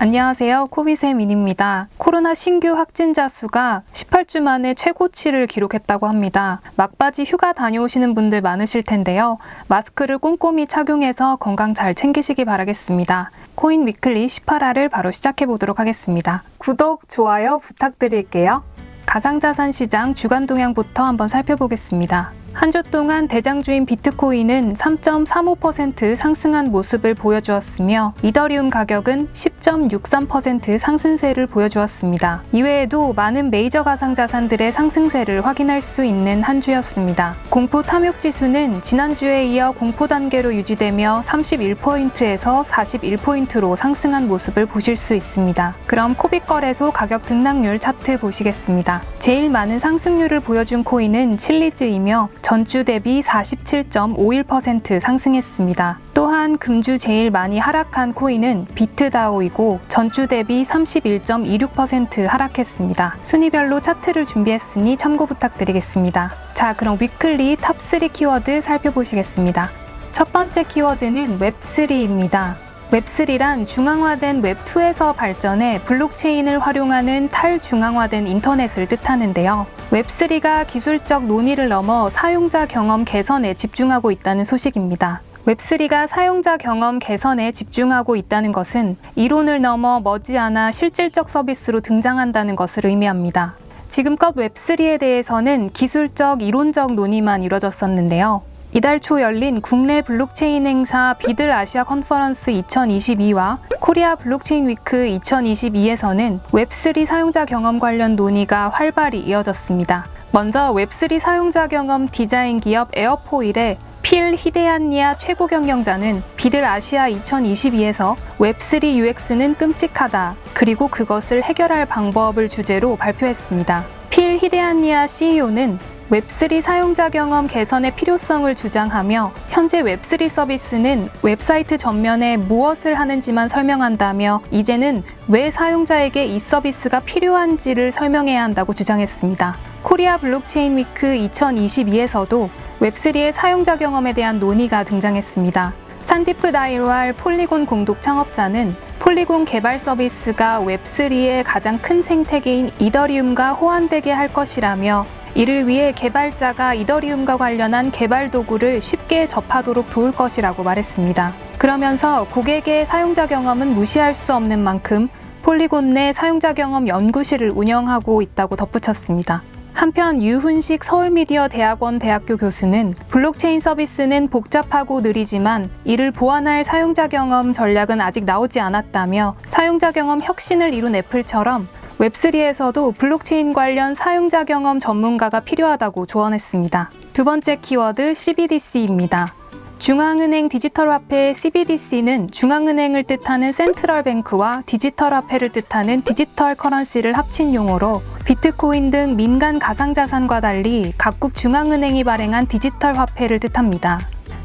안녕하세요. 코비쌤 인입니다. 코로나 신규 확진자 수가 18주 만에 최고치를 기록했다고 합니다. 막바지 휴가 다녀오시는 분들 많으실 텐데요. 마스크를 꼼꼼히 착용해서 건강 잘 챙기시기 바라겠습니다. 코인 위클리 18화를 바로 시작해 보도록 하겠습니다. 구독, 좋아요 부탁드릴게요. 가상자산 시장 주간 동향부터 한번 살펴보겠습니다. 한 주 동안 대장주인 비트코인은 3.35% 상승한 모습을 보여주었으며 이더리움 가격은 10.63% 상승세를 보여주었습니다. 이외에도 많은 메이저 가상자산들의 상승세를 확인할 수 있는 한 주였습니다. 공포 탐욕 지수는 지난주에 이어 공포 단계로 유지되며 31포인트에서 41포인트로 상승한 모습을 보실 수 있습니다. 그럼 코빗거래소 가격 등락률 차트 보시겠습니다. 제일 많은 상승률을 보여준 코인은 칠리즈이며 전주 대비 47.51% 상승했습니다. 또한 금주 제일 많이 하락한 코인은 비트다오이고 전주 대비 31.26% 하락했습니다. 순위별로 차트를 준비했으니 참고 부탁드리겠습니다. 자, 그럼 위클리 탑3 키워드 살펴보시겠습니다. 첫 번째 키워드는 웹3입니다. 웹3란 중앙화된 웹2에서 발전해 블록체인을 활용하는 탈중앙화된 인터넷을 뜻하는데요. 웹3가 기술적 논의를 넘어 사용자 경험 개선에 집중하고 있다는 소식입니다. 웹3가 사용자 경험 개선에 집중하고 있다는 것은 이론을 넘어 머지않아 실질적 서비스로 등장한다는 것을 의미합니다. 지금껏 웹3에 대해서는 기술적, 이론적 논의만 이뤄졌었는데요. 이달 초 열린 국내 블록체인 행사 비들 아시아 컨퍼런스 2022와 코리아 블록체인 위크 2022에서는 웹3 사용자 경험 관련 논의가 활발히 이어졌습니다. 먼저 웹3 사용자 경험 디자인 기업 에어포일의 필 히데안니아 최고 경영자는 비들 아시아 2022에서 웹3 UX는 끔찍하다, 그리고 그것을 해결할 방법을 주제로 발표했습니다. 필 히데안니아 CEO는 웹3 사용자 경험 개선의 필요성을 주장하며 현재 웹3 서비스는 웹사이트 전면에 무엇을 하는지만 설명한다며 이제는 왜 사용자에게 이 서비스가 필요한지를 설명해야 한다고 주장했습니다. 코리아 블록체인 위크 2022에서도 웹3의 사용자 경험에 대한 논의가 등장했습니다. 산디프 다이로알 폴리곤 공동 창업자는 폴리곤 개발 서비스가 웹3의 가장 큰 생태계인 이더리움과 호환되게 할 것이라며 이를 위해 개발자가 이더리움과 관련한 개발 도구를 쉽게 접하도록 도울 것이라고 말했습니다. 그러면서 고객의 사용자 경험은 무시할 수 없는 만큼 폴리곤 내 사용자 경험 연구실을 운영하고 있다고 덧붙였습니다. 한편 유훈식 서울미디어대학원 대학교 교수는 블록체인 서비스는 복잡하고 느리지만 이를 보완할 사용자 경험 전략은 아직 나오지 않았다며 사용자 경험 혁신을 이룬 애플처럼 웹3에서도 블록체인 관련 사용자 경험 전문가가 필요하다고 조언했습니다. 두 번째 키워드 CBDC입니다. 중앙은행 디지털 화폐 CBDC는 중앙은행을 뜻하는 센트럴 뱅크와 디지털 화폐를 뜻하는 디지털 커런시를 합친 용어로 비트코인 등 민간 가상자산과 달리 각국 중앙은행이 발행한 디지털 화폐를 뜻합니다.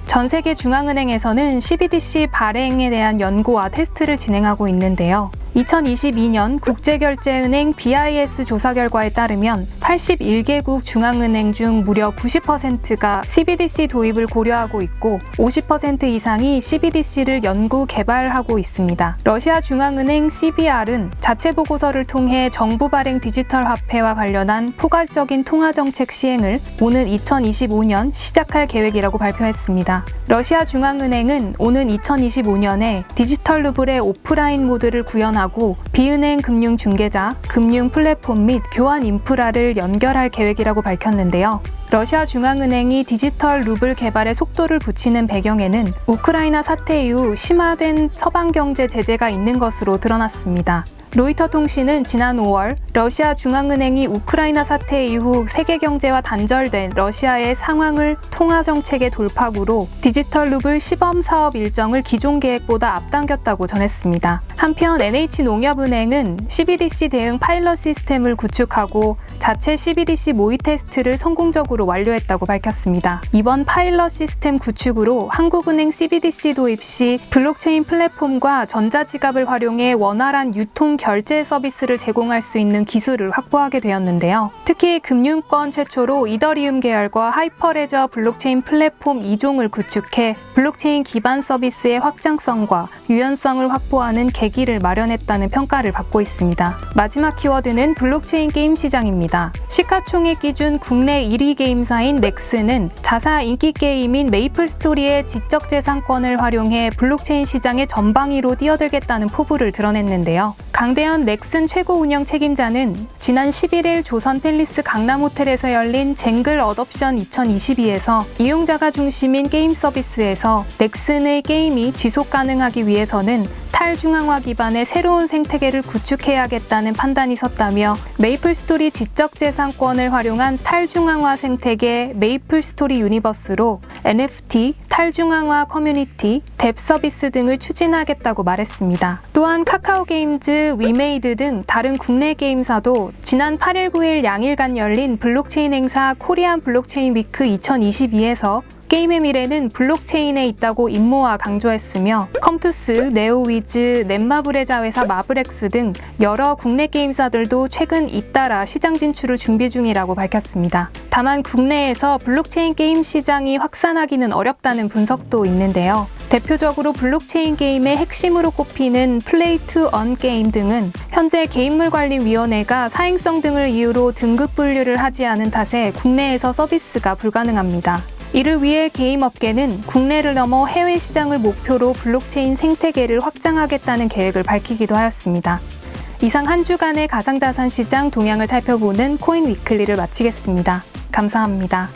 전 세계 중앙은행에서는 CBDC 발행에 대한 연구와 테스트를 진행하고 있는데요. 2022년 국제결제은행 BIS 조사 결과에 따르면 81개국 중앙은행 중 무려 90%가 CBDC 도입을 고려하고 있고 50% 이상이 CBDC를 연구 개발하고 있습니다. 러시아 중앙은행 CBR은 자체 보고서를 통해 정부 발행 디지털 화폐와 관련한 포괄적인 통화 정책 시행을 오는 2025년 시작할 계획이라고 발표했습니다. 러시아 중앙은행은 오는 2025년에 디지털 루블의 오프라인 모드를 구현하고 비은행 금융 중개자, 금융 플랫폼 및 교환 인프라를 연결할 계획이라고 밝혔는데요. 러시아 중앙은행이 디지털 루블 개발에 속도를 붙이는 배경에는 우크라이나 사태 이후 심화된 서방 경제 제재가 있는 것으로 드러났습니다. 로이터 통신은 지난 5월 러시아 중앙은행이 우크라이나 사태 이후 세계 경제와 단절된 러시아의 상황을 통화 정책의 돌파구로 디지털 루블 시범 사업 일정을 기존 계획보다 앞당겼다고 전했습니다. 한편 NH농협은행은 CBDC 대응 파일럿 시스템을 구축하고 자체 CBDC 모의 테스트를 성공적으로 완료했다고 밝혔습니다. 이번 파일럿 시스템 구축으로 한국은행 CBDC 도입 시 블록체인 플랫폼과 전자지갑을 활용해 원활한 유통 결제 서비스를 제공할 수 있는 기술을 확보하게 되었는데요. 특히 금융권 최초로 이더리움 계열과 하이퍼레저 블록체인 플랫폼 2종을 구축해 블록체인 기반 서비스의 확장성과 유연성을 확보하는 계기를 마련했다는 평가를 받고 있습니다. 마지막 키워드는 블록체인 게임 시장입니다. 시가총액 기준 국내 1위 게임사인 넥슨은 자사 인기 게임인 메이플스토리의 지적재산권을 활용해 블록체인 시장의 전방위로 뛰어들겠다는 포부를 드러냈는데요. 강대현 넥슨 최고 운영 책임자는 지난 11일 조선 팰리스 강남호텔에서 열린 쟁글 어덥션 2022에서 이용자가 중심인 게임 서비스에서 넥슨의 게임이 지속 가능하기 위해서는 탈중앙화 기반의 새로운 생태계를 구축해야겠다는 판단이 섰다며 메이플스토리 지적재산권을 활용한 탈중앙화 생태계 메이플스토리 유니버스로 NFT, 탈중앙화 커뮤니티, 뎁 서비스 등을 추진하겠다고 말했습니다. 또한 카카오게임즈, 위메이드 등 다른 국내 게임사도 지난 8일 9일 양일간 열린 블록체인 행사 코리안 블록체인 위크 2022에서 게임의 미래는 블록체인에 있다고 임모와 강조했으며 컴투스, 네오위즈, 넷마블의 자회사 마블엑스 등 여러 국내 게임사들도 최근 잇따라 시장 진출을 준비 중이라고 밝혔습니다. 다만 국내에서 블록체인 게임 시장이 확산하기는 어렵다는 분석도 있는데요. 대표적으로 블록체인 게임의 핵심으로 꼽히는 플레이-투-언 게임 등은 현재 게임물관리위원회가 사행성 등을 이유로 등급 분류를 하지 않은 탓에 국내에서 서비스가 불가능합니다. 이를 위해 게임업계는 국내를 넘어 해외 시장을 목표로 블록체인 생태계를 확장하겠다는 계획을 밝히기도 하였습니다. 이상 한 주간의 가상자산 시장 동향을 살펴보는 코인 위클리를 마치겠습니다. 감사합니다.